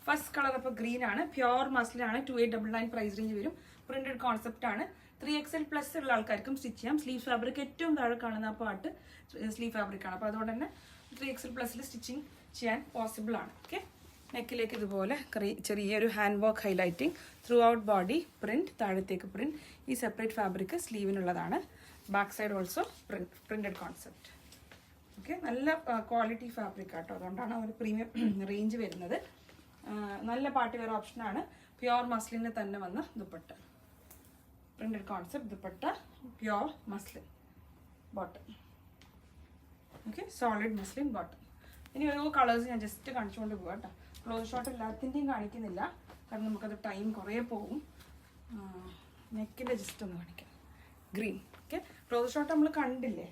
First colour അപ്പോൾ green ആണ്, pure മസ്ലിനാണ്, 2899 price range വരും. പ്രിന്റഡ് കോൺസെപ്റ്റ് ആണ്. 3XL+ ഉള്ള ആൾക്കാർക്കും സ്റ്റിച്ച് ചെയ്യാം. സ്ലീവ് ഫാബ്രിക് ഏറ്റവും താഴെ കാണുന്ന ആ പാർട്ട് സ്ലീവ് ഫാബ്രിക് ആണ്. അപ്പോൾ അതുകൊണ്ട് തന്നെ 3XL+ൽ സ്റ്റിച്ചിങ് ചെയ്യാൻ പോസിബിൾ ആണ്. ഓക്കെ, നെക്കിലേക്ക് ഇതുപോലെ ചെറിയൊരു hand work highlighting, through out body print, താഴത്തേക്ക് പ്രിന്റ്. ഈ സെപ്പറേറ്റ് ഫാബ്രിക് സ്ലീവിനുള്ളതാണ്. Back side also printed concept. Okay, നല്ല ക്വാളിറ്റി ഫാബ്രിക് ആട്ടോ, അതുകൊണ്ടാണ് ഒരു പ്രീമിയം റേഞ്ച് വരുന്നത്. നല്ല പാർട്ടി വെയർ ഓപ്ഷനാണ്. പ്യോർ മസ്ലിന് തന്നെ വന്ന dupatta, printed concept dupatta, pure muslin bottom. Okay, solid muslin bottom. ഇനി ഓരോ കളേഴ്സ് ഞാൻ ജസ്റ്റ് കാണിച്ചുകൊണ്ട് പോകാം കേട്ടോ. ക്ലോസ് ഷോട്ട് എല്ലാത്തിൻ്റെയും കാണിക്കുന്നില്ല, കാരണം നമുക്കത് ടൈം കുറേ പോകും. നെക്കിൻ്റെ ജസ്റ്റ് ഒന്ന് കാണിക്കാം. ഗ്രീൻ. ഓക്കെ, ക്ലോസ് ഷോട്ട് നമ്മൾ കണ്ടില്ലേ,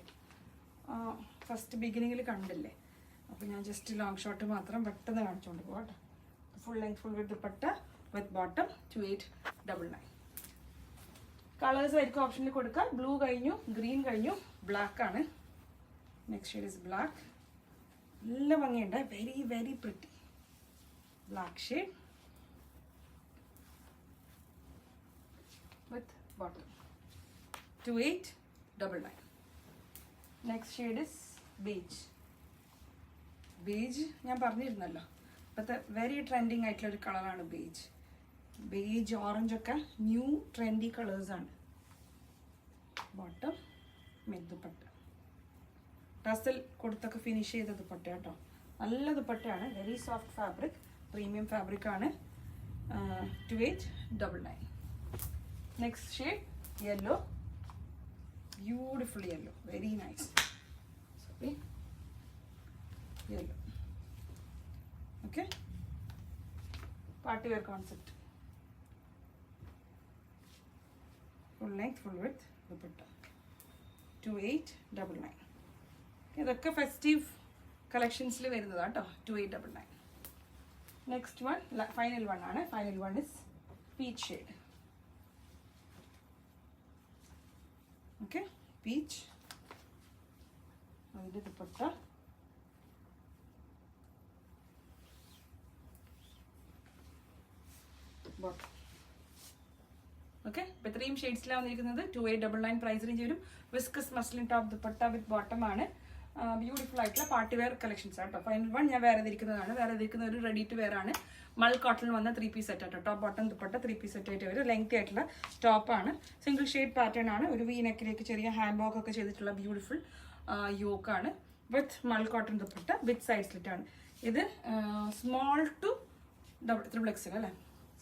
ഫസ്റ്റ് ബിഗിനിങ്ങിൽ കണ്ടില്ലേ. അപ്പോൾ ഞാൻ ജസ്റ്റ് ലോങ് ഷോട്ട് മാത്രം പെട്ടെന്ന് കാണിച്ചുകൊണ്ട് പോകാം കേട്ടോ. Full length full with dupatta with bottom 2899. Colours ആയിരിക്കും ഓപ്ഷനിൽ കൊടുക്കുക. ബ്ലൂ കഴിഞ്ഞു, ഗ്രീൻ കഴിഞ്ഞു, ബ്ലാക്ക് ആണ്. Next shade is black. നല്ല ഭംഗിയുണ്ട്, very very pretty black shade with bottom 2899. Next shade is beige. Beige ഞാൻ പറഞ്ഞിരുന്നല്ലോ, ഇപ്പോഴത്തെ വെരി ട്രെൻഡിങ് ആയിട്ടുള്ള ഒരു കളറാണ് ബേജ്. ബേജ് ഓറഞ്ച് ഒക്കെ ന്യൂ ട്രെൻഡി കളേഴ്സാണ്. ബോട്ടം മിഡ് ദുപ്പട്ട, ടസൽ കൊടുത്തൊക്കെ ഫിനിഷ് ചെയ്ത ദുപ്പട്ട കേട്ടോ. നല്ല ദുപ്പട്ടയാണ്, very soft fabric, premium fabric ആണ്. 2899. Next shade yellow, beautiful yellow, very nice. Sorry, yellow. Okay, party wear concept, full length full with dupatta 2899. ഇതൊക്കെ festive കളക്ഷൻസിൽ വരുന്നതാണ് കേട്ടോ. 2899. നെക്സ്റ്റ് വൺ ഫൈനൽ വൺ ആണ്. Final one is peach shade. Okay, peach, അതിൻ്റെ dupatta bottom. Okay, ഇപ്പം ഇത്രയും ഷെയ്ഡ്സിലാണ് വന്നിരിക്കുന്നത്. 2899 പ്രൈസ് റേഞ്ച് വരും. Viscose muslin top dupatta with bottom ആണ്. ബ്യൂട്ടിഫുൾ ആയിട്ടുള്ള പാർട്ടി വെയർ കളക്ഷൻസ് ആട്ടോ. ഫൈനൽ വൺ ഞാൻ വേറെ ഇരിക്കുന്നതാണ്. വേറെ ഇരിക്കുന്ന ഒരു റെഡി ടു വെയർ ആണ്. മൾ കോട്ടണിൽ വന്ന 3 പീസ് സെറ്റ് ആട്ടോ. Top bottom dupatta 3 piece set ആയിട്ട് വരും. ലെങ്തി ആയിട്ടുള്ള ടോപ്പാണ്. സിംഗിൾ ഷെയ്ഡ് പാറ്റേൺ ആണ്. ഒരു വി നെക്കിലേക്ക് ചെറിയ ഹാൻഡ് വർക്ക് ഒക്കെ ചെയ്തിട്ടുള്ള ബ്യൂട്ടിഫുൾ യോക്കാണ് with mul cotton dupatta with side slit ആണ്. ഇത് സ്മോൾ ടു XXL അല്ലേ,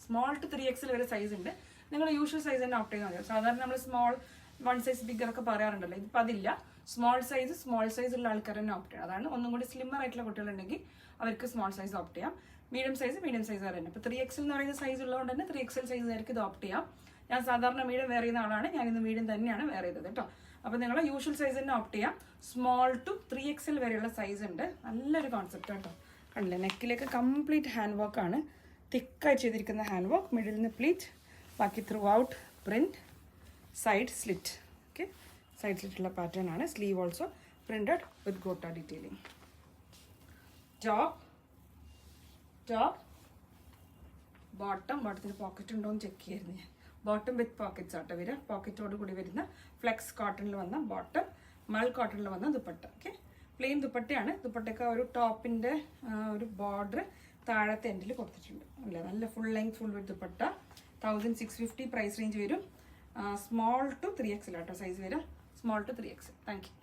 സ്മോൾ ടു 3XL വരെ സൈസ് ഉണ്ട്. നിങ്ങൾ യൂഷ്വൽ സൈസ് തന്നെ ഓപ്റ്റ് ചെയ്താൽ മതി. സാധാരണ നമ്മൾ സ്മോൾ 1 സൈസ് ബിഗർ ഒക്കെ പറയാറുണ്ടല്ലോ, ഇതിപ്പോൾ അതില്ല. സ്മോൾ സൈസ് ഉള്ള ആൾക്കാർ തന്നെ ഓപ്റ്റ് ചെയ്യണം. അതാണ് ഒന്നും കൂടി സ്ലിമ്മർ ആയിട്ടുള്ള കുട്ടികളുണ്ടെങ്കിൽ അവർക്ക് സ്മോൾ സൈസ് ഓപ്റ്റ് ചെയ്യാം. മീഡിയം സൈസ് തന്നെ. ഇപ്പോൾ 3XL എന്ന് പറയുന്ന സൈസ് ഉള്ളതുകൊണ്ട് തന്നെ 3XL സൈസുകാർക്ക് ഇത് ഓപ്റ്റ് ചെയ്യാം. ഞാൻ സാധാരണ മീഡിയം വെയർ ചെയ്യുന്ന ആളാണ്, ഞാനിന്ന് മീഡിയം തന്നെയാണ് വെയർ ചെയ്തത് കേട്ടോ. അപ്പോൾ നിങ്ങൾ യൂഷ്വൽ സൈസ് തന്നെ ഓപ്റ്റ് ചെയ്യാം. സ്മോൾ ടു 3XL വരെയുള്ള സൈസ് ഉണ്ട്. നല്ലൊരു കോൺസെപ്റ്റ് കേട്ടോ. കണ്ടില്ലേ, നെക്കിലേക്ക് കംപ്ലീറ്റ് ഹാൻഡ് വർക്ക് ആണ്. തിക്കായി ചെയ്തിരിക്കുന്ന ഹാൻഡ് വർക്ക്, മിഡിൽ നിന്ന് പ്ലീറ്റ്, ബാക്കി through out print, side slit. Okay, side സ്ലിറ്റുള്ള പാറ്റേൺ ആണ്. Sleeve also printed with gota detailing. Top ബോട്ടത്തിന് പോക്കറ്റ് ഉണ്ടോ എന്ന് ചെക്ക് ചെയ്യായിരുന്നു ഞാൻ. ബോട്ടം വിത്ത് പോക്കറ്റ്സ് ആട്ടോ വരിക. പോക്കറ്റോട് കൂടി വരുന്ന ഫ്ലെക്സ് കോട്ടണിൽ വന്ന ബോട്ടം, മൾ കോട്ടണിൽ വന്ന ദുപ്പട്ട. ഓക്കെ, പ്ലെയിൻ ദുപ്പട്ടയാണ്. ദുപ്പട്ടയ്ക്ക് ഒരു ടോപ്പിൻ്റെ ഒരു ബോർഡർ താഴത്തെ എൻഡിൽ കൊടുത്തിട്ടുണ്ട്. അല്ലേ, നല്ല full length full with dupatta 1650 price range വരും. സ്മോൾ ടു 3XL ആട്ടോ സൈസ് വരിക. Small to 3XL. Thank U.